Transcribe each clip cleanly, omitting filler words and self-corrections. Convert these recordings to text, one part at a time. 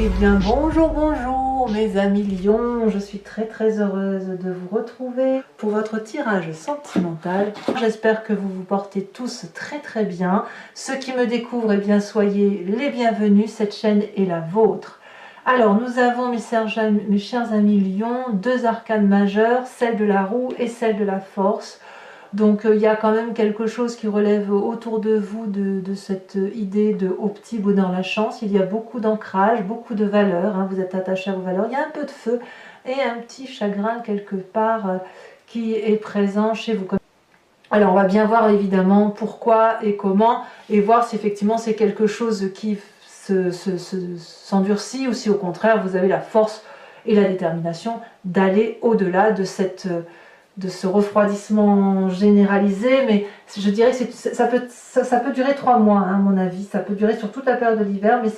Eh bien bonjour, bonjour mes amis lions, je suis très heureuse de vous retrouver pour votre tirage sentimental. J'espère que vous vous portez tous très bien. Ceux qui me découvrent, eh bien soyez les bienvenus, cette chaîne est la vôtre. Alors nous avons mes chers amis lions, deux arcanes majeures, celle de la roue et celle de la force. Donc il y a quand même quelque chose qui relève autour de vous de cette idée de au petit bonheur la chance. Il y a beaucoup d'ancrage, beaucoup de valeurs, hein, vous êtes attaché à vos valeurs. Il y a un peu de feu et un petit chagrin quelque part qui est présent chez vous. Alors on va bien voir évidemment pourquoi et comment et voir si effectivement c'est quelque chose qui s'endurcit ou si au contraire vous avez la force et la détermination d'aller au-delà de ce refroidissement généralisé, mais je dirais que ça peut durer 3 mois, hein, à mon avis, ça peut durer sur toute la période de l'hiver, mais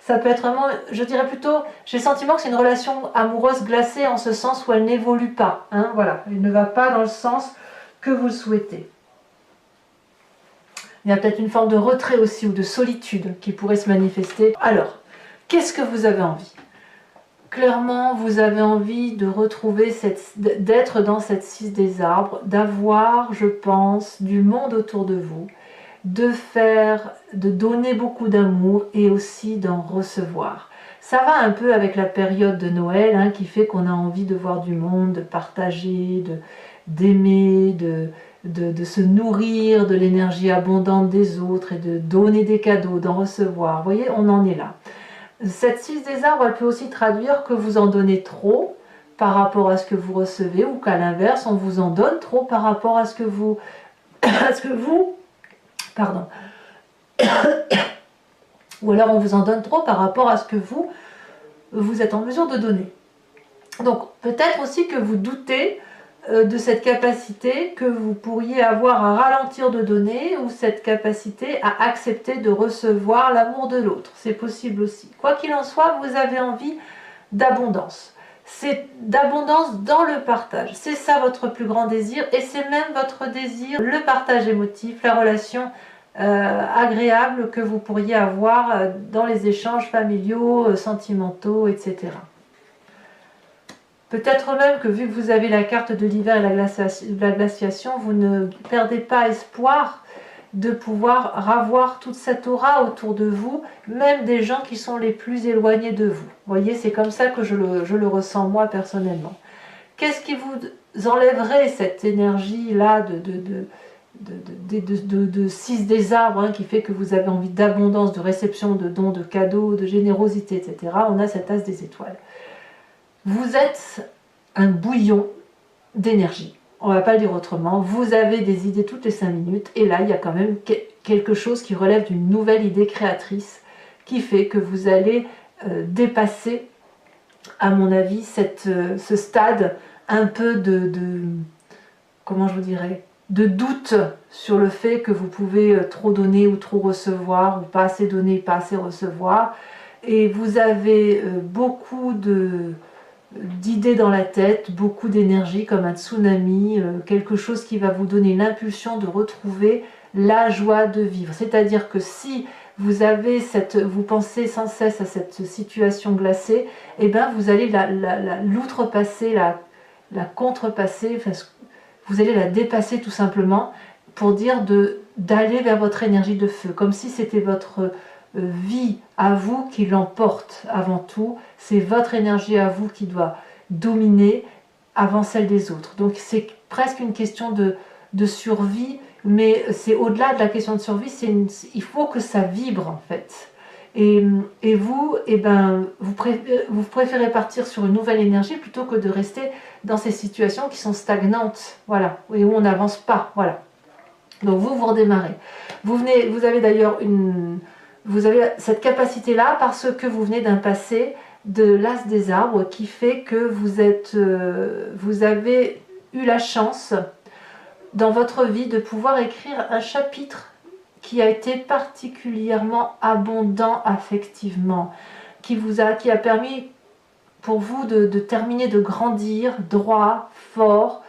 ça peut être vraiment, je dirais plutôt, j'ai le sentiment que c'est une relation amoureuse glacée en ce sens où elle n'évolue pas, hein, voilà, elle ne va pas dans le sens que vous le souhaitez. Il y a peut-être une forme de retrait aussi ou de solitude qui pourrait se manifester. Alors, qu'est-ce que vous avez envie ? Clairement, vous avez envie de retrouver, d'être dans cette 6 des arbres, d'avoir, je pense, du monde autour de vous, de donner beaucoup d'amour et aussi d'en recevoir. Ça va un peu avec la période de Noël, hein, qui fait qu'on a envie de voir du monde, de partager, d'aimer, de se nourrir de l'énergie abondante des autres et de donner des cadeaux, d'en recevoir. Vous voyez, on en est là. Cette 6 des arbres, elle peut aussi traduire que vous en donnez trop par rapport à ce que vous recevez, ou qu'à l'inverse, on vous en donne trop par rapport à ce que vous... pardon. Ou alors on vous en donne trop par rapport à ce que vous êtes en mesure de donner. Donc peut-être aussi que vous doutez de cette capacité que vous pourriez avoir à ralentir de donner, ou cette capacité à accepter de recevoir l'amour de l'autre. C'est possible aussi. Quoi qu'il en soit, vous avez envie d'abondance. C'est d'abondance dans le partage. C'est ça votre plus grand désir, et c'est même votre désir, le partage émotif, la relation agréable que vous pourriez avoir dans les échanges familiaux, sentimentaux, etc. Peut-être même que vu que vous avez la carte de l'hiver et la glaciation, vous ne perdez pas espoir de pouvoir ravoir toute cette aura autour de vous, même des gens qui sont les plus éloignés de vous. Vous voyez, c'est comme ça que je le ressens moi personnellement. Qu'est-ce qui vous enlèverait cette énergie-là de 6 des arbres, hein, qui fait que vous avez envie d'abondance, de réception, de dons, de cadeaux, de générosité, etc. On a cet as des étoiles. Vous êtes un bouillon d'énergie, on ne va pas le dire autrement. Vous avez des idées toutes les 5 minutes, et là il y a quand même quelque chose qui relève d'une nouvelle idée créatrice qui fait que vous allez dépasser, à mon avis, ce stade un peu comment je vous dirais, de doute sur le fait que vous pouvez trop donner ou trop recevoir, ou pas assez donner, pas assez recevoir, et vous avez beaucoup d'idées dans la tête, beaucoup d'énergie comme un tsunami, quelque chose qui va vous donner l'impulsion de retrouver la joie de vivre. C'est-à-dire que si vous pensez sans cesse à cette situation glacée, et bien vous allez l'outrepasser, la contrepasser, enfin, vous allez la dépasser tout simplement, pour dire d'aller vers votre énergie de feu, comme si c'était votre vie à vous qui l'emporte avant tout. C'est votre énergie à vous qui doit dominer avant celle des autres. Donc c'est presque une question de survie, mais c'est au-delà de la question de survie, il faut que ça vibre en fait. Et vous, vous préférez partir sur une nouvelle énergie plutôt que de rester dans ces situations qui sont stagnantes, voilà, et où on n'avance pas, voilà. Donc vous redémarrez. Vous avez d'ailleurs vous avez cette capacité-là parce que vous venez d'un passé de l'as des arbres qui fait que vous avez eu la chance dans votre vie de pouvoir écrire un chapitre qui a été particulièrement abondant affectivement, qui a permis pour vous de terminer, de grandir droit, fort,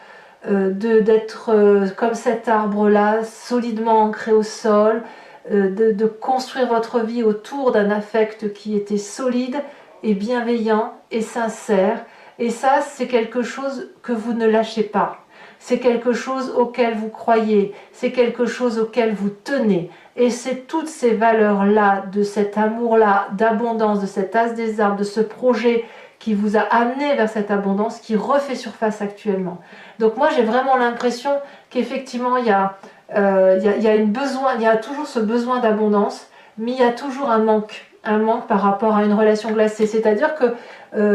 d'être comme cet arbre-là, solidement ancré au sol, de construire votre vie autour d'un affect qui était solide et bienveillant et sincère. Et ça, c'est quelque chose que vous ne lâchez pas. C'est quelque chose auquel vous croyez, c'est quelque chose auquel vous tenez. Et c'est toutes ces valeurs-là, de cet amour-là, d'abondance, de cet as des arbres, de ce projet qui vous a amené vers cette abondance, qui refait surface actuellement. Donc moi, j'ai vraiment l'impression qu'effectivement, il y a toujours ce besoin d'abondance, mais il y a toujours un manque par rapport à une relation glacée. C'est-à-dire que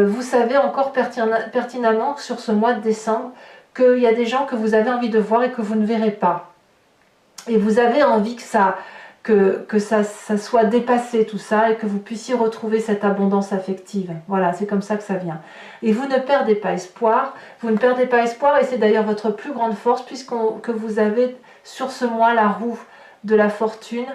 vous savez encore pertinemment sur ce mois de décembre, qu'il y a des gens que vous avez envie de voir et que vous ne verrez pas. Et vous avez envie que ça soit dépassé tout ça et que vous puissiez retrouver cette abondance affective. Voilà, c'est comme ça que ça vient. Et vous ne perdez pas espoir. Vous ne perdez pas espoir et c'est d'ailleurs votre plus grande force puisque vous avez sur ce mois la roue de la fortune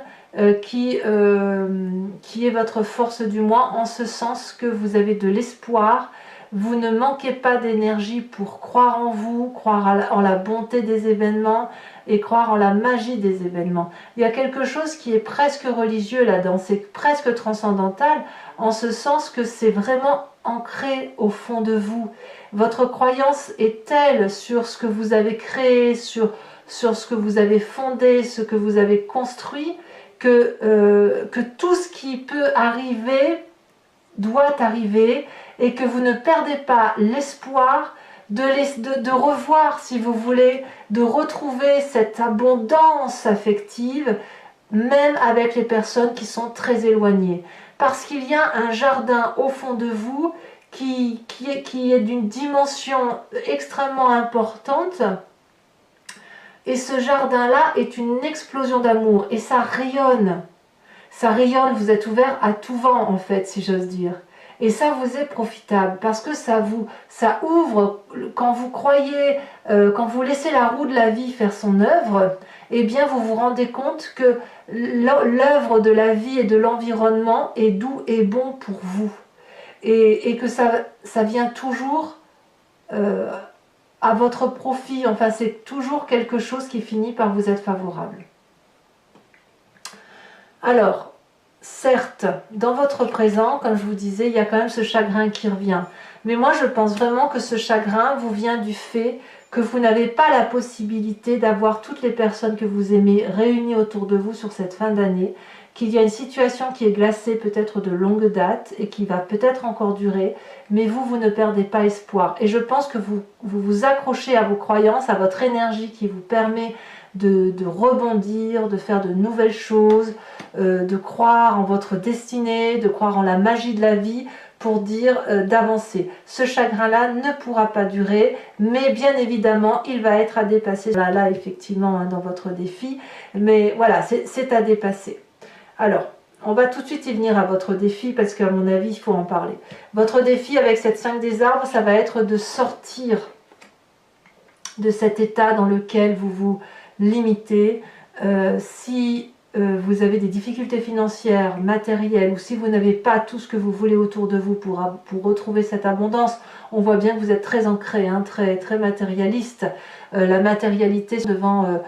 qui est votre force du mois en ce sens que vous avez de l'espoir. Vous ne manquez pas d'énergie pour croire en vous, croire en la bonté des événements et croire en la magie des événements. Il y a quelque chose qui est presque religieux là-dedans, c'est presque transcendantal, en ce sens que c'est vraiment ancré au fond de vous. Votre croyance est telle sur ce que vous avez créé, sur ce que vous avez fondé, ce que vous avez construit, que tout ce qui peut arriver doit arriver et que vous ne perdez pas l'espoir de revoir, si vous voulez, de retrouver cette abondance affective, même avec les personnes qui sont très éloignées. Parce qu'il y a un jardin au fond de vous qui est d'une dimension extrêmement importante. Et ce jardin-là est une explosion d'amour et ça rayonne. Ça rayonne, vous êtes ouvert à tout vent en fait, si j'ose dire. Et ça vous est profitable parce que ça ouvre, quand vous croyez, quand vous laissez la roue de la vie faire son œuvre, eh bien vous vous rendez compte que l'œuvre de la vie et de l'environnement est doux et bon pour vous. Et que ça vient toujours à votre profit, enfin c'est toujours quelque chose qui finit par vous être favorable. Alors, certes, dans votre présent, comme je vous disais, il y a quand même ce chagrin qui revient. Mais moi, je pense vraiment que ce chagrin vous vient du fait que vous n'avez pas la possibilité d'avoir toutes les personnes que vous aimez réunies autour de vous sur cette fin d'année, qu'il y a une situation qui est glacée peut-être de longue date et qui va peut-être encore durer, mais vous ne perdez pas espoir. Et je pense que vous vous accrochez à vos croyances, à votre énergie qui vous permet de rebondir, de faire de nouvelles choses, de croire en votre destinée, de croire en la magie de la vie pour dire d'avancer. Ce chagrin-là ne pourra pas durer, mais bien évidemment, il va être à dépasser. Là effectivement, hein, dans votre défi, mais voilà, c'est à dépasser. Alors, on va tout de suite y venir à votre défi parce qu'à mon avis, il faut en parler. Votre défi avec cette 5 des arbres, ça va être de sortir de cet état dans lequel vous vous limitez. Si vous avez des difficultés financières, matérielles, ou si vous n'avez pas tout ce que vous voulez autour de vous pour retrouver cette abondance, on voit bien que vous êtes très ancré, hein, très matérialiste. La matérialité devant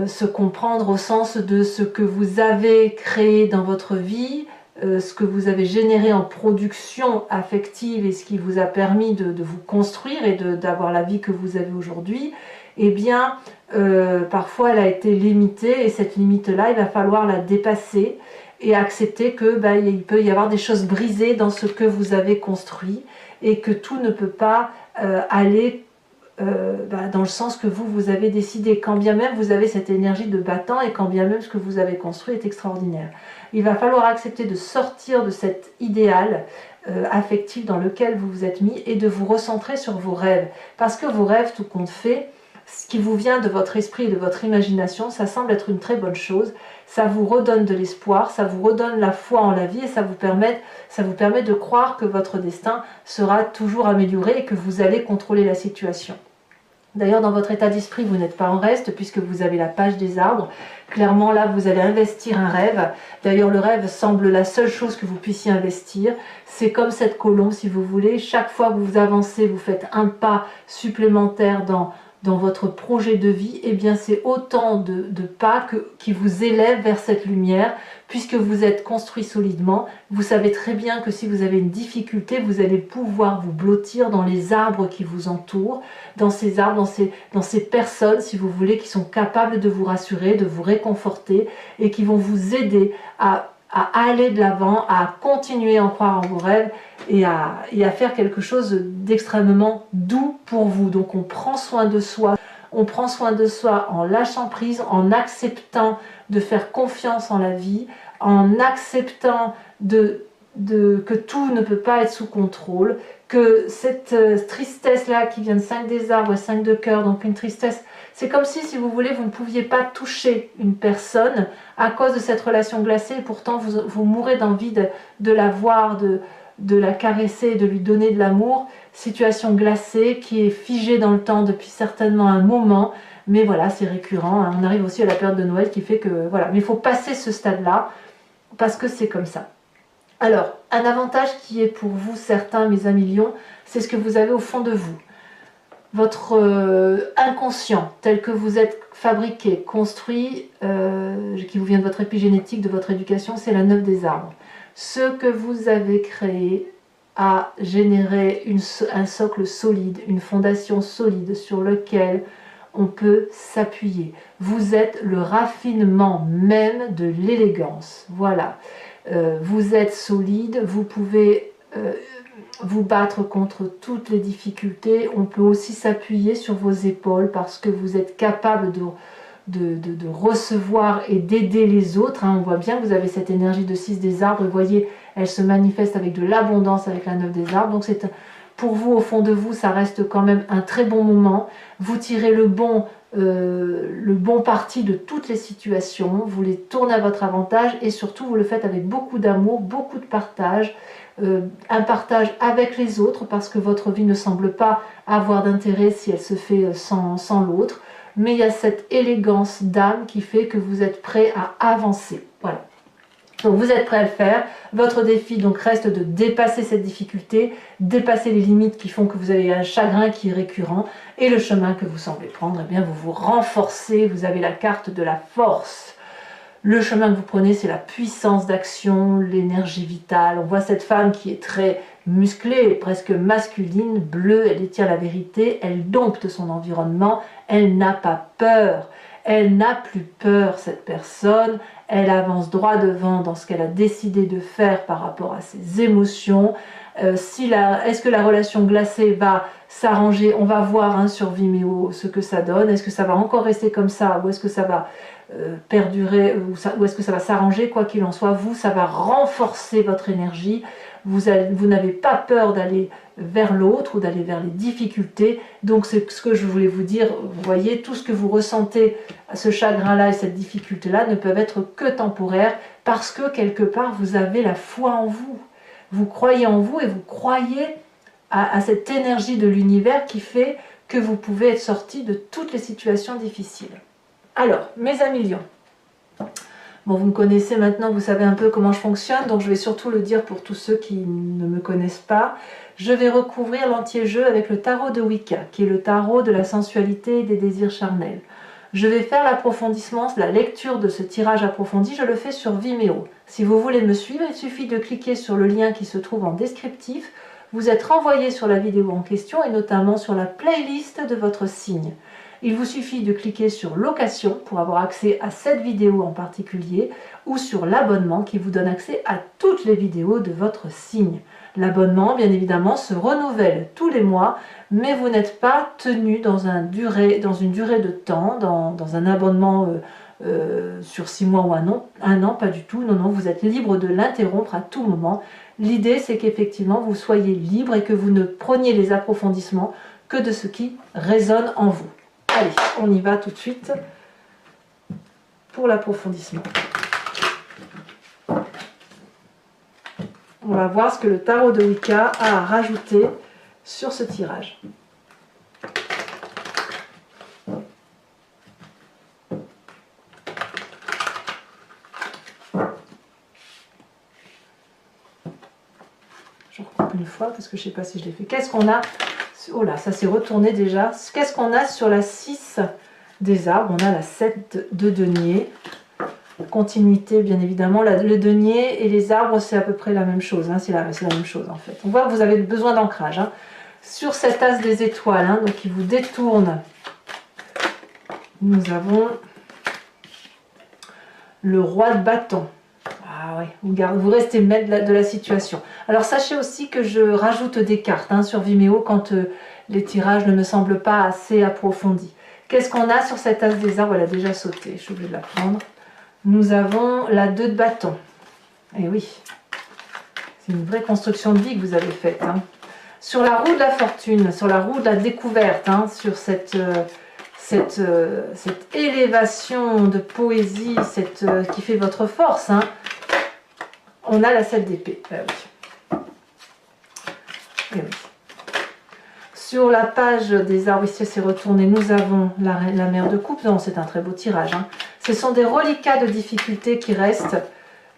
se comprendre au sens de ce que vous avez créé dans votre vie, ce que vous avez généré en production affective et ce qui vous a permis de vous construire et d'avoir la vie que vous avez aujourd'hui, eh bien, parfois elle a été limitée et cette limite-là, il va falloir la dépasser et accepter que il peut y avoir des choses brisées dans ce que vous avez construit et que tout ne peut pas aller dans le sens que vous avez décidé, quand bien même vous avez cette énergie de battant et quand bien même ce que vous avez construit est extraordinaire. Il va falloir accepter de sortir de cet idéal affectif dans lequel vous vous êtes mis et de vous recentrer sur vos rêves. Parce que vos rêves, tout compte fait, ce qui vous vient de votre esprit et de votre imagination, ça semble être une très bonne chose. Ça vous redonne de l'espoir, ça vous redonne la foi en la vie et ça vous permet de croire que votre destin sera toujours amélioré et que vous allez contrôler la situation. D'ailleurs, dans votre état d'esprit, vous n'êtes pas en reste puisque vous avez la page des arbres. Clairement, là, vous allez investir un rêve. D'ailleurs, le rêve semble la seule chose que vous puissiez investir. C'est comme cette colombe, si vous voulez. Chaque fois que vous avancez, vous faites un pas supplémentaire dans dans votre projet de vie, eh bien c'est autant de pas qui vous élèvent vers cette lumière, puisque vous êtes construit solidement. Vous savez très bien que si vous avez une difficulté, vous allez pouvoir vous blottir dans les arbres qui vous entourent, dans ces arbres, dans ces personnes, si vous voulez, qui sont capables de vous rassurer, de vous réconforter et qui vont vous aider à aller de l'avant, à continuer à en croire en vos rêves et à faire quelque chose d'extrêmement doux pour vous. Donc on prend soin de soi. On prend soin de soi en lâchant prise, en acceptant de faire confiance en la vie, en acceptant que tout ne peut pas être sous contrôle, que cette tristesse-là qui vient de 5 des arbres et 5 de cœur, donc une tristesse, c'est comme si vous voulez, vous ne pouviez pas toucher une personne à cause de cette relation glacée, et pourtant vous mourrez d'envie de la voir, de la caresser, de lui donner de l'amour. Situation glacée qui est figée dans le temps depuis certainement un moment, mais voilà, c'est récurrent, hein. On arrive aussi à la période de Noël qui fait que, voilà, mais il faut passer ce stade-là, parce que c'est comme ça. Alors, un avantage qui est pour vous, certains, mes amis lions, c'est ce que vous avez au fond de vous. Votre inconscient, tel que vous êtes fabriqué, construit, qui vous vient de votre épigénétique, de votre éducation, c'est la 9 des arbres. Ce que vous avez créé a généré un socle solide, une fondation solide sur lequel on peut s'appuyer. Vous êtes le raffinement même de l'élégance. Voilà. Vous êtes solide, vous pouvez vous battre contre toutes les difficultés. On peut aussi s'appuyer sur vos épaules parce que vous êtes capable de recevoir et d'aider les autres, hein. On voit bien que vous avez cette énergie de 6 des arbres, vous voyez, elle se manifeste avec de l'abondance avec la 9 des arbres, donc c'est pour vous, au fond de vous, ça reste quand même un très bon moment. Vous tirez le bon parti de toutes les situations, vous les tournez à votre avantage et surtout vous le faites avec beaucoup d'amour, beaucoup de partage, un partage avec les autres parce que votre vie ne semble pas avoir d'intérêt si elle se fait sans l'autre. Mais il y a cette élégance d'âme qui fait que vous êtes prêt à avancer. Voilà. Donc vous êtes prêt à le faire. Votre défi donc reste de dépasser cette difficulté, dépasser les limites qui font que vous avez un chagrin qui est récurrent et le chemin que vous semblez prendre, eh bien vous vous renforcez, vous avez la carte de la force. Le chemin que vous prenez, c'est la puissance d'action, l'énergie vitale. On voit cette femme qui est très musclée, presque masculine, bleue, elle détient la vérité, elle dompte son environnement, elle n'a pas peur. Elle n'a plus peur, cette personne, elle avance droit devant dans ce qu'elle a décidé de faire par rapport à ses émotions. Est-ce que la relation glacée va s'arranger? On va voir, hein, sur Vimeo ce que ça donne. Est-ce que ça va encore rester comme ça ou est-ce que ça va perdurer ou est-ce que ça va s'arranger? Quoi qu'il en soit, vous, ça va renforcer votre énergie. Vous n'avez pas peur d'aller vers l'autre ou d'aller vers les difficultés. Donc c'est ce que je voulais vous dire. Vous voyez, tout ce que vous ressentez, ce chagrin-là et cette difficulté-là ne peuvent être que temporaires parce que quelque part vous avez la foi en vous. Vous croyez en vous et vous croyez à cette énergie de l'univers qui fait que vous pouvez être sorti de toutes les situations difficiles. Alors, mes amis lions, bon, vous me connaissez maintenant, vous savez un peu comment je fonctionne, donc je vais surtout le dire pour tous ceux qui ne me connaissent pas. Je vais recouvrir l'entier-jeu avec le tarot de Wicca, qui est le tarot de la sensualité et des désirs charnels. Je vais faire l'approfondissement, la lecture de ce tirage approfondi, je le fais sur Vimeo. Si vous voulez me suivre, il suffit de cliquer sur le lien qui se trouve en descriptif. Vous êtes renvoyé sur la vidéo en question et notamment sur la playlist de votre signe. Il vous suffit de cliquer sur location pour avoir accès à cette vidéo en particulier ou sur l'abonnement qui vous donne accès à toutes les vidéos de votre signe. L'abonnement, bien évidemment, se renouvelle tous les mois, mais vous n'êtes pas tenu dans une durée de temps, dans un abonnement sur 6 mois ou un an, pas du tout. Non, non, vous êtes libre de l'interrompre à tout moment. L'idée, c'est qu'effectivement, vous soyez libre et que vous ne preniez les approfondissements que de ce qui résonne en vous. Allez, on y va tout de suite pour l'approfondissement. On va voir ce que le tarot de Wicca a à rajouter sur ce tirage. Je recoupe une fois parce que je ne sais pas si je l'ai fait. Qu'est-ce qu'on a Oh là, ça s'est retourné déjà. Qu'est-ce qu'on a sur la 6 des arbres? On a la 7 de denier. Continuité, bien évidemment. Le denier et les arbres, c'est à peu près la même chose. Hein, c'est la même chose, en fait. On voit que vous avez besoin d'ancrage. Hein. Sur cette as des étoiles, hein, donc qui vous détourne, nous avons le roi de bâton. Ah ouais, vous restez maître de la situation. Alors sachez aussi que je rajoute des cartes hein, sur Vimeo quand les tirages ne me semblent pas assez approfondis. Qu'est-ce qu'on a sur cette as des arbres? Elle a déjà sauté, je suis obligée de la prendre. Nous avons la 2 de bâton. Et oui, c'est une vraie construction de vie que vous avez faite. Hein. Sur la roue de la fortune, sur la roue de la découverte, hein, sur cette élévation de poésie qui fait votre force, hein, on a la 7 d'épée. Ben oui. Et oui. Sur la page des arbres, ici c'est retourné, nous avons la mère de coupe. Non, c'est un très beau tirage. Hein. Ce sont des reliquats de difficultés qui restent.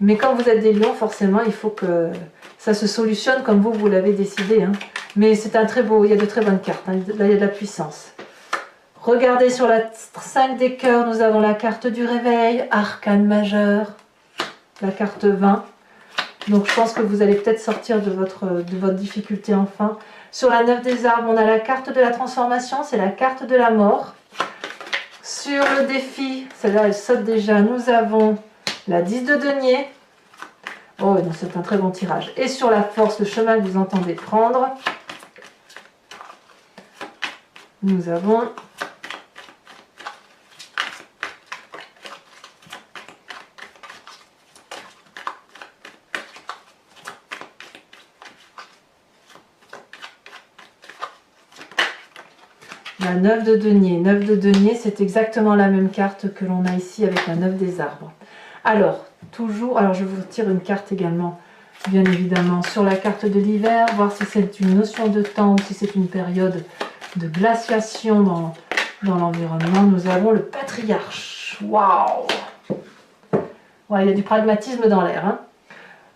Mais quand vous êtes des lions, forcément, il faut que ça se solutionne comme vous l'avez décidé. Hein. Mais c'est un très beau, il y a de très bonnes cartes. Hein. Là, il y a de la puissance. Regardez sur la 5 des cœurs, nous avons la carte du réveil, arcane majeur, la carte 20. Donc je pense que vous allez peut-être sortir de votre difficulté enfin. Sur la 9 des arbres, on a la carte de la transformation, c'est la carte de la mort. Sur le défi, celle-là elle saute déjà, nous avons la 10 de denier. Oh non, c'est un très bon tirage. Et sur la force, le chemin que vous entendez prendre, nous avons la 9 de denier. 9 de denier, c'est exactement la même carte que l'on a ici avec la 9 des arbres. Alors, toujours, alors je vous tire une carte également, bien évidemment, sur la carte de l'hiver, voir si c'est une notion de temps ou si c'est une période de glaciation dans l'environnement. Nous avons le patriarche. Waouh! Ouais, il y a du pragmatisme dans l'air. Hein.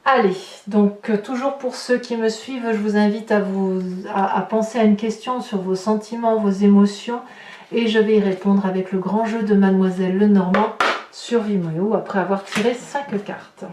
Allez, donc toujours pour ceux qui me suivent, je vous invite à penser à une question sur vos sentiments, vos émotions, et je vais y répondre avec le grand jeu de Mademoiselle Lenormand sur Vimeo après avoir tiré 5 cartes.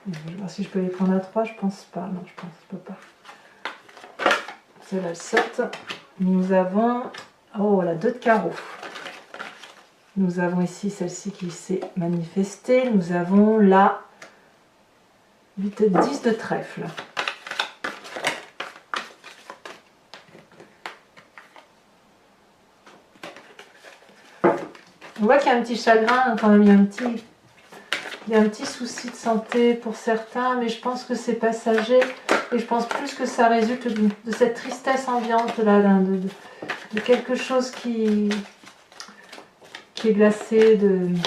Je vais voir si je peux les prendre à 3, je pense pas. Non, je pense que je peux pas. Celle-là, elle saute. Nous avons... Oh, la 2 de carreau. Nous avons ici celle-ci qui s'est manifestée. Nous avons la 8 de 10 de trèfle. On voit qu'il y a un petit chagrin, quand même, il y a un petit souci de santé pour certains, mais je pense que c'est passager et je pense plus que ça résulte de cette tristesse ambiante là, de quelque chose qui est glacé. Vous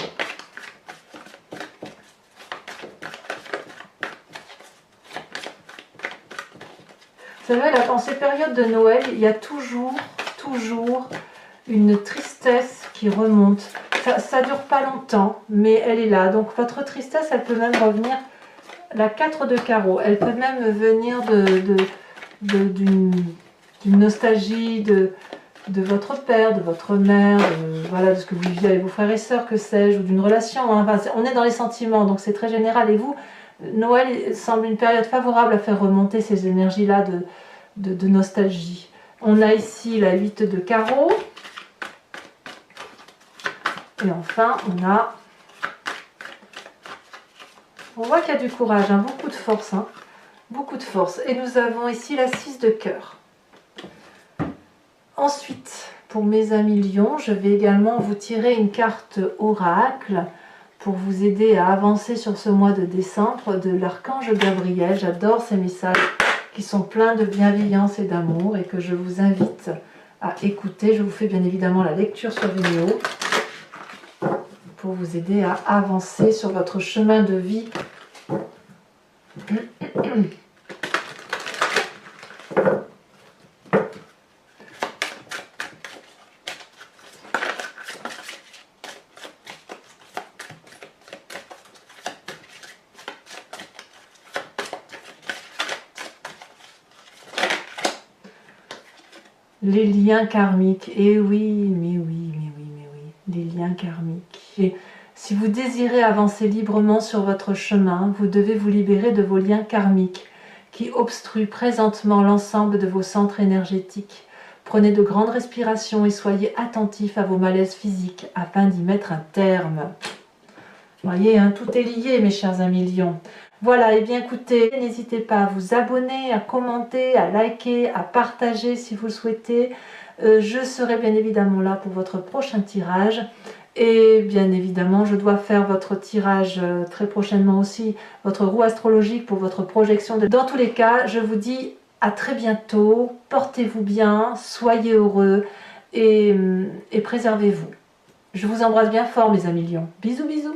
savez, là, dans ces périodes de Noël, il y a toujours une tristesse qui remonte. Ça dure pas longtemps, mais elle est là. Donc votre tristesse, elle peut même revenir, la 4 de carreau, elle peut même venir d'une nostalgie de votre père, de votre mère, voilà, de ce que vous viviez avec vos frères et sœurs, que sais-je, ou d'une relation. Hein. Enfin, on est dans les sentiments, donc c'est très général. Et vous, Noël semble une période favorable à faire remonter ces énergies-là de nostalgie. On a ici la 8 de carreau. Et enfin, on voit qu'il y a du courage, hein, beaucoup de force. Hein, beaucoup de force. Et nous avons ici la 6 de cœur. Ensuite, pour mes amis lions, je vais également vous tirer une carte oracle pour vous aider à avancer sur ce mois de décembre de l'archange Gabriel. J'adore ces messages qui sont pleins de bienveillance et d'amour et que je vous invite à écouter. Je vous fais bien évidemment la lecture sur vidéo pour vous aider à avancer sur votre chemin de vie. Les liens karmiques, et oui, mais oui, mais oui, mais oui, les liens karmiques. Et si vous désirez avancer librement sur votre chemin, vous devez vous libérer de vos liens karmiques qui obstruent présentement l'ensemble de vos centres énergétiques. Prenez de grandes respirations et soyez attentifs à vos malaises physiques afin d'y mettre un terme. Voyez, hein, tout est lié, mes chers amis lions. Voilà, et bien écoutez, n'hésitez pas à vous abonner, à commenter, à liker, à partager si vous le souhaitez. Je serai bien évidemment là pour votre prochain tirage. Et bien évidemment, je dois faire votre tirage très prochainement aussi, votre roue astrologique pour votre projection. Dans tous les cas, je vous dis à très bientôt. Portez-vous bien, soyez heureux et préservez-vous. Je vous embrasse bien fort, mes amis lions. Bisous, bisous.